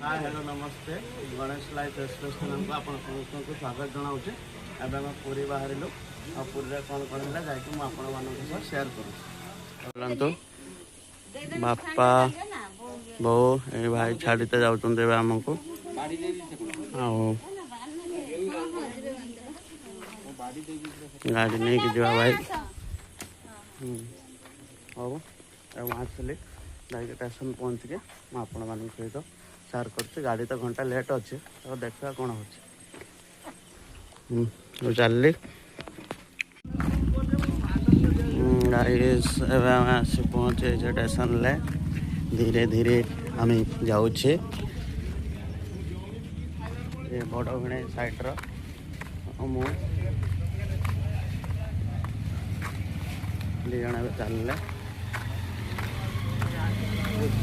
Hi hello नमस्ते Ganesh life express channel को आपण समस्त स्वागत जनाऊे। एवं आम पूरी बाहर आ पूरी कौन कौन है जाकि मुझे सेयार करूँ। बापा बो ए भाई छाड़ते जाऊँ आमको गाड़ी नहीं कि जा भाई हम आसली जाकि स्टेशन पहुँच के मुझे सहित सेयार कर गाड़ी तो घंटा लेट अच्छे तो देखा कौन हो चल आस पहुँचे स्टेशन ले धीरे धीरे आम जाऊे बड़ भिणे साइड्र मु दिज चल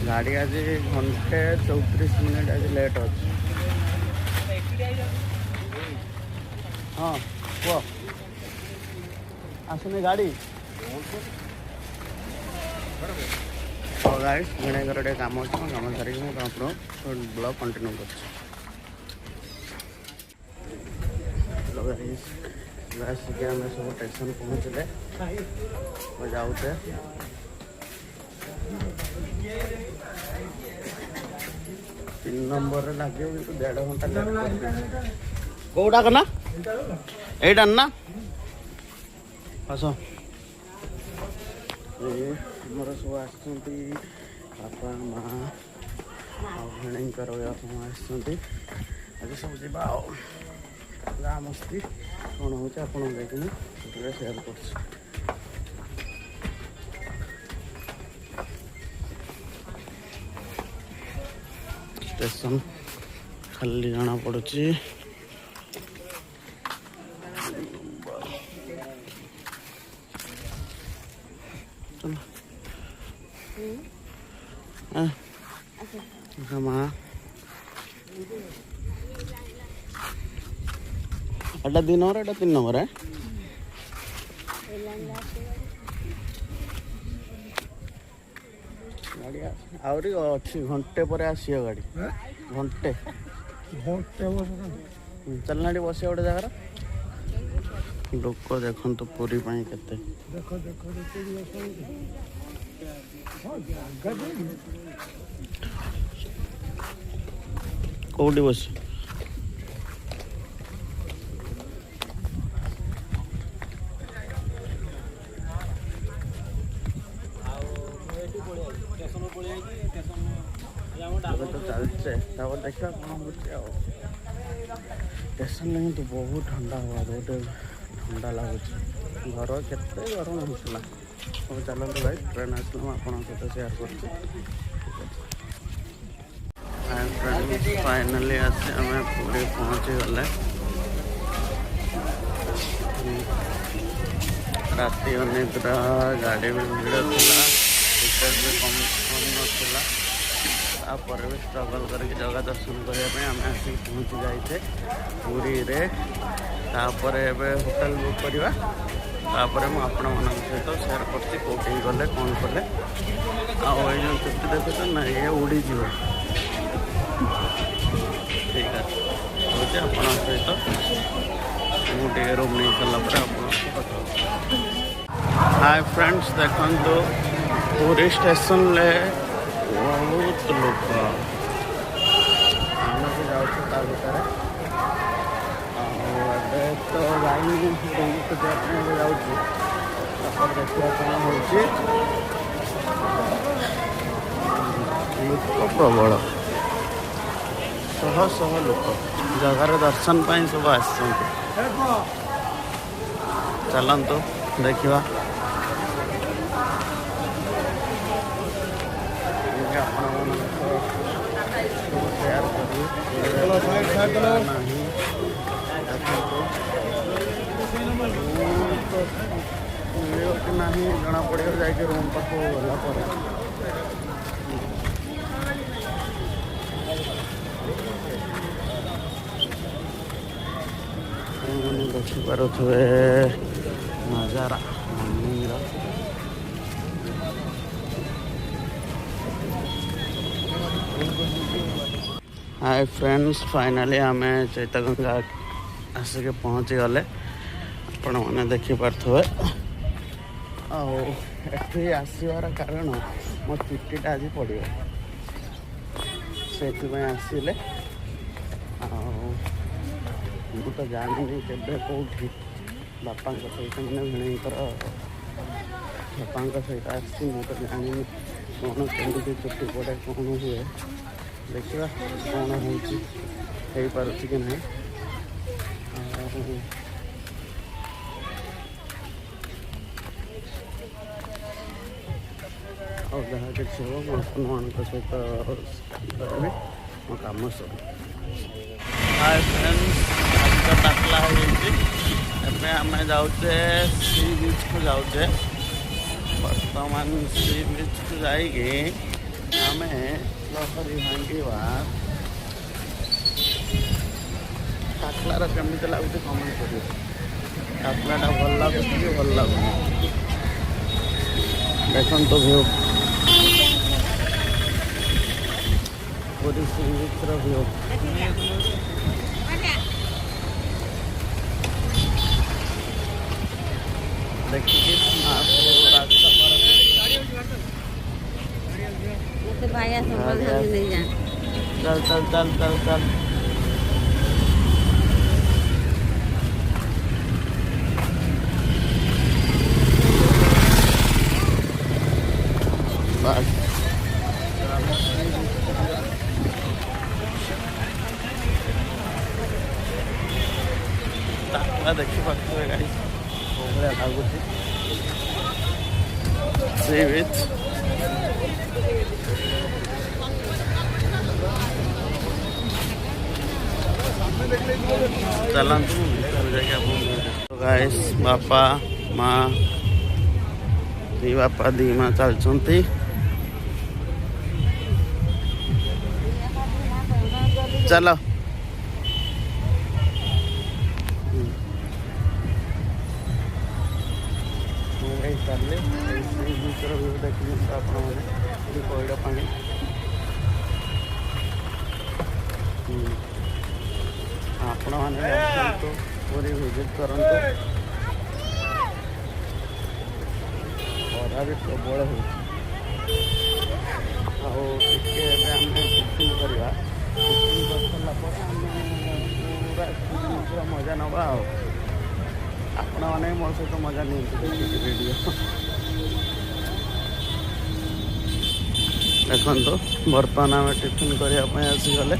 गाड़ी आज घंटे 34 मिनट आज लेट अच्छे। हाँ कह आसने गाड़ी तो गाइस भिणे घर कम अच्छे कम सारिक ब्लॉग कंटिन्यू कर सब स्टेशन पहुँचले जाऊे 3 नंबर लगे तो 1.5 घंटा कौटा करना यहीटा ना आस मोर सब आसपा माँ भेणीकर आज सब जा गाँ मस्ती कौन हो सेयार कर स्टेशन खाली जाना पड़ुची माँ एटा 2 नंबर एटा 3 नंबर है गाड़ी आहरी अच्छी घंटे पर आसियो गाड़ी घंटे चलना बस गोटे जगार लोक देखु तो पूरी केते कौटी बस तो चलचे देखा कौन हो स्टेशन लगे तो बहुत ठंडा हुआ बहुत ठंडा लगुच घर केते गरम होता सब चलते भाई ट्रेन आस सहित सेयार कर फाइनाली आसे आम पूरी पहुँची गले राति अनिद्रा गाड़ी भी भीड़ था टिकेट भी कम नाला तापर भी स्ट्रगल करके जगह दर्शन करने आम आसिक पहुँची जाइए पुरी रे तापर होटेल बुक करवा तापर मुझे सहित सेयार कर कौटी गले कौन कले जो चुट्टी देखुच ना ये उड़ी जीव ठीक है हूँ आप सहित मुझे रूम नहीं सारापर हाय फ्रेंड्स देखो पूरी स्टेशन ले बहुत लोग आम भी जाऊँ भितर तो जाऊँ देखा कौन हो प्रबल शह शह लोक जगार दर्शन पाई सब आस चलतु देखा ना जना पड़े जाके रूम पाख गला देखिपे नजारा हाय फ्रेंड्स, फाइनाली आम चैतगंगा आसिक पहुँची गले। आपण मैंने देखिपे आठी आसवर कारण मो चुट्टीटा आज पड़ो से आसिले। मु तो जानी के कौटी बापा सहित मैंने भिणकर बापा सहित आसी तो जानी कौन केमी चुट्टी पड़े कौन हुए देखा कौन हो कि ना। और जहाँ किसी हो मुझे सहित करी मो कम सब। हाय फ्रेंड्स, आज तो टाकला होमें आम जाऊे सी बीच को जाऊे। बर्तमान सी बीच को जाइए आम लहरी भांगा टाकलार केमी लगुच कमेंट कर। टाकलाटा भल लगुच कि भल लगुनि देखो तो व्यू पूरी सी बीच व्यू देखिए रास्ता चल चल चल चल चल बस देखिपे गाड़ी भाया लगुच सी बीच। चलतु गाइस बापा माँ दी बापा दी माँ चलती। चलो चलिए बीचर व्यू देखिए पैड़ पानी आपण मैंने पूरी विजिट करूँ। खरा भी प्रबल हो टिफिन करवा पूरा मजा नवा आपण मैंने मो सहित मजा नहीं वीडियो देखो। बर्तमान आम टिफिन करने आसीगले।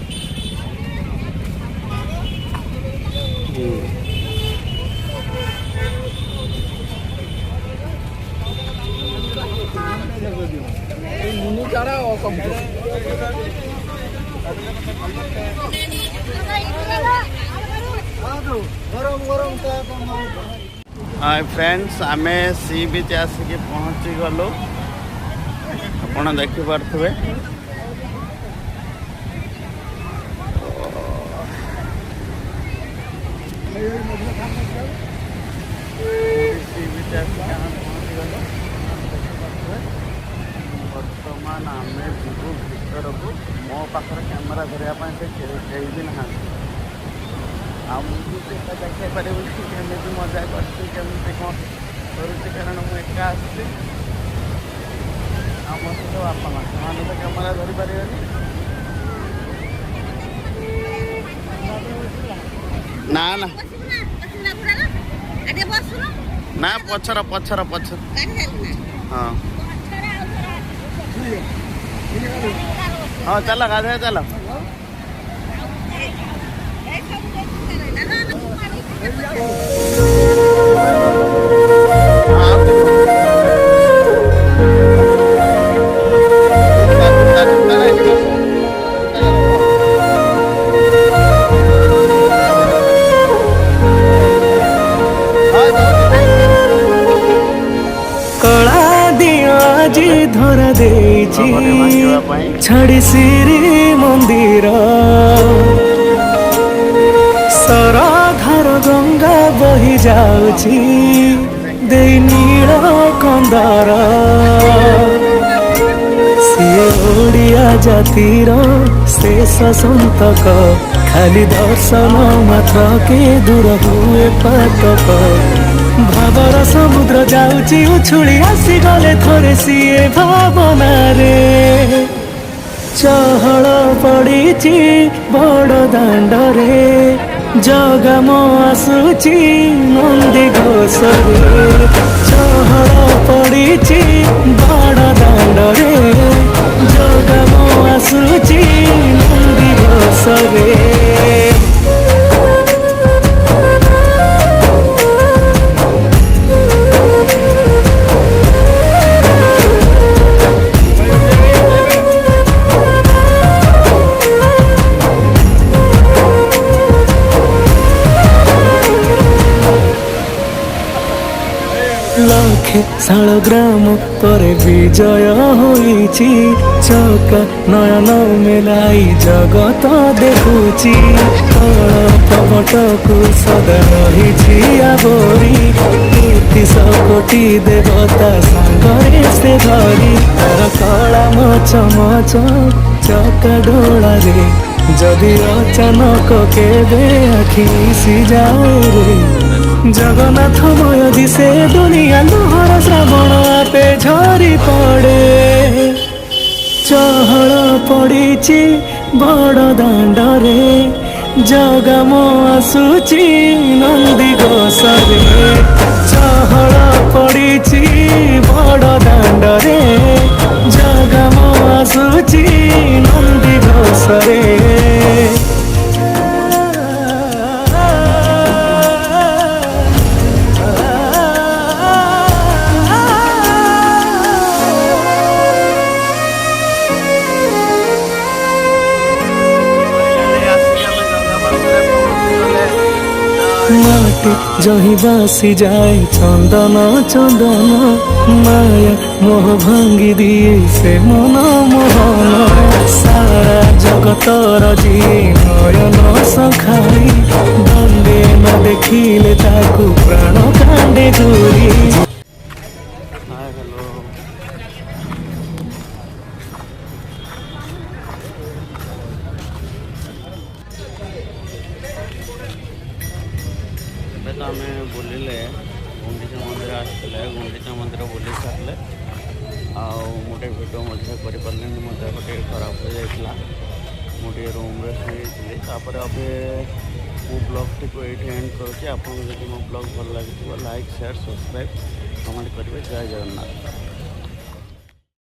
हाय फ्रेंड्स, आम सी बीच आसिक पहुँची गलु। आप देखिपे सी बीच आसिक पहुँची गलु। बर्तमान आम जीवु भर को मो पाखर कैमेरा धरने से भी ना देखा पारे केमी मजा करमी कौन करुँ कारण मुझे एका आसी आम सहित बापा माँ से तो कैमेरा धरी पारे ना ना ना पछर पछर पछर हाँ हाँ चल गाधे चल। धरा दे छाड़ी श्री मंदिर सरधार गंगा बही जाऊची दे नील कंदर सी ओडिया ଜାତିର ଶେଷ ସନ୍ତକ ଖାଲି ଦର୍ଶନ ମାତ୍ର କେ ଦୂର ହୁଏ ପାତକ ଭାବର ସମୁଦ୍ର ଯାଉଛି ଉଛୁଳି ଆସିଗଲେ ଥରେ ସିଏ ଭାବନାରେ ଚହଳ ପଡ଼ିଛି ବଡ଼ ଦାଣ୍ଡରେ ଜଗମ ଆସୁଛି ନନ୍ଦି ଘୋଷରେ ଚହଳ ପଡ଼ିଛି ବଡ଼ ଦାଣ୍ଡରେ ଜଗମ ଆସୁଛି ନନ୍ଦି ଘୋଷରେ লক্ষে শালগ্রাম পরে বিজয় হইছি চকা নয়ন মেলাই জগত দেখুছি তল কপটকু সদা রহিছি আবরি ৩০ কোটি দেবতা সাঙ্গরে সে ধরি তার কলা মচ মচ চকা ডোলারে যদি অচানক কেবে আখি মিশি যায় রে জগন্নাথময় দিশে দুনিয়া লুহর শ্রাবণ আপে ঝরি পড়ে চহଳ পড়িছি বড় দাଣ୍ଡରେ জগম ଆସୁଛି ନନ୍ଦି ଘୋଷରେ ଚହଳ ପଡ଼ିଛି ବଡ଼ ଦାଣ୍ଡରେ ଜଗମ ଆସୁଛି ନନ୍ଦି ଘୋଷରେ মাটি জহি বাসি যায় চন্দন চন্দন মায়া মোহ ভাঙ্গি দিয়ে সে মন মোহন সারা জগতর যিয়ে নয়ন সখাই দণ্ডে ন দেখিলে তাকু প্রাণ কাণ্ডে জুড়ি हाय हेलो ଏବେ ତ ଆମେ ବୁଲିଲେ ଗୁଣ୍ଡିଚା ମନ୍ଦିର ଆସିଥିଲେ ଗୁଣ୍ଡିଚା ମନ୍ଦିର ବୁଲି ସାରିଲେ ଆଉ ମୁଁ ଟିକେ ଭିଡ଼ିଓ ମଧ୍ୟ କରିପାରିଲିନି ମୋ ଦେହ ଟିକେ ଖରାପ ହୋଇଯାଇଥିଲା ମୁଁ ଟିକେ ରୁମ୍ରେ ଶୋଇଥିଲି ତାପରେ ଏବେ ମୁଁ ବ୍ଲଗ୍ଟିକୁ ଏଇଠି ଏଣ୍ଡ କରୁଛି ଆପଣଙ୍କୁ ଯଦି ମୋ ବ୍ଲଗ୍ ଭଲ ଲାଗିଥିବ ଲାଇକ୍ ସେୟାର ସବସ୍କ୍ରାଇବ୍ କମେଣ୍ଟ କରିବେ ଜୟ ଜଗନ୍ନାଥ।